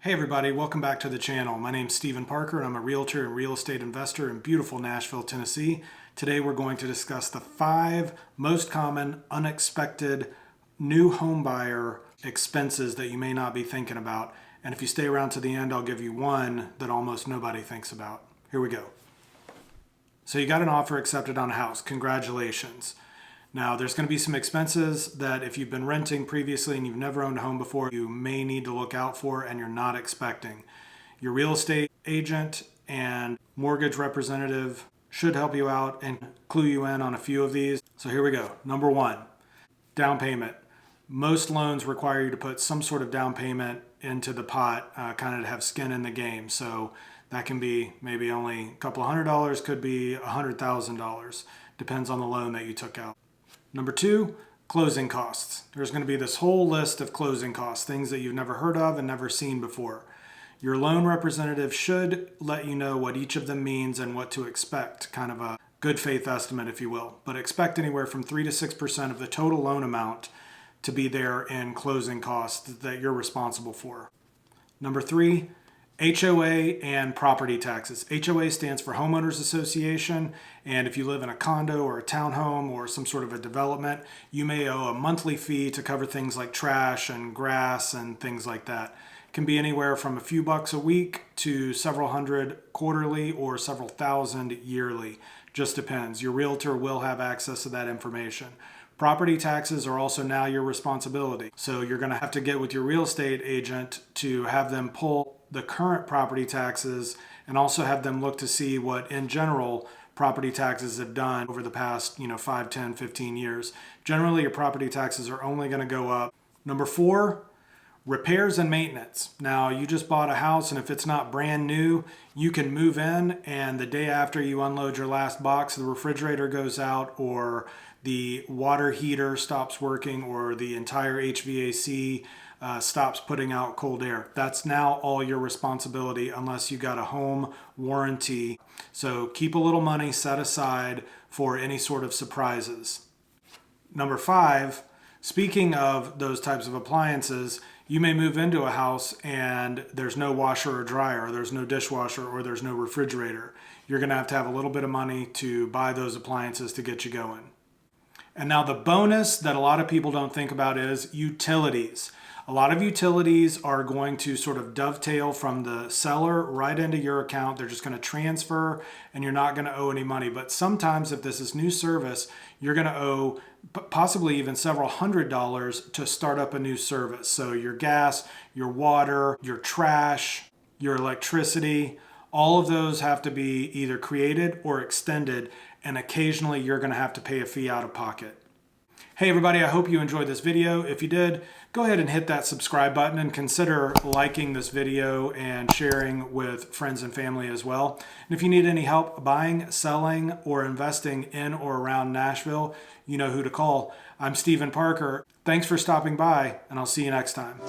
Hey everybody, welcome back to the channel. My name's Stephen Parker and I'm a realtor and real estate investor in beautiful Nashville, Tennessee. Today we're going to discuss the 5 most common unexpected new home buyer expenses that you may not be thinking about. And if you stay around to the end, I'll give you one that almost nobody thinks about. Here we go. So you got an offer accepted on a house. Congratulations. Now, there's going to be some expenses that if you've been renting previously and you've never owned a home before, you may need to look out for and you're not expecting. Your real estate agent and mortgage representative should help you out and clue you in on a few of these. So here we go. Number 1, down payment. Most loans require you to put some sort of down payment into the pot, kind of to have skin in the game. So that can be maybe only a couple $100, could be $100,000. Depends on the loan that you took out. Number 2, closing costs. There's going to be this whole list of closing costs, things that you've never heard of and never seen before. Your loan representative should let you know what each of them means and what to expect, kind of a good faith estimate, if you will. But expect anywhere from 3 to 6% of the total loan amount to be there in closing costs that you're responsible for. Number 3, HOA and property taxes. HOA stands for Homeowners Association, and if you live in a condo or a townhome or some sort of a development, you may owe a monthly fee to cover things like trash and grass and things like that. It can be anywhere from a few bucks a week to several hundred quarterly or several thousand yearly. Just depends. Your realtor will have access to that information. Property taxes are also now your responsibility. So you're going to have to get with your real estate agent to have them pull the current property taxes and also have them look to see what in general property taxes have done over the past 5, 10, 15 years. Generally, your property taxes are only going to go up. Number 4, repairs and maintenance. Now, you just bought a house, and if it's not brand new, you can move in, and the day after you unload your last box, the refrigerator goes out, or the water heater stops working, or the entire HVAC stops putting out cold air. That's now all your responsibility unless you got a home warranty. So keep a little money set aside for any sort of surprises. Number 5, speaking of those types of appliances, you may move into a house and there's no washer or dryer, or there's no dishwasher, or there's no refrigerator. You're going to have a little bit of money to buy those appliances to get you going. And now the bonus that a lot of people don't think about is utilities. A lot of utilities are going to sort of dovetail from the seller right into your account. They're just going to transfer and you're not going to owe any money. But sometimes if this is new service, you're going to owe possibly even several $100s to start up a new service. So your gas, your water, your trash, your electricity, all of those have to be either created or extended, and occasionally you're going to have to pay a fee out of pocket. Hey everybody, I hope you enjoyed this video. If you did, go ahead and hit that subscribe button and consider liking this video and sharing with friends and family as well. And if you need any help buying, selling, or investing in or around Nashville, you know who to call. I'm Stephen Parker. Thanks for stopping by, and I'll see you next time.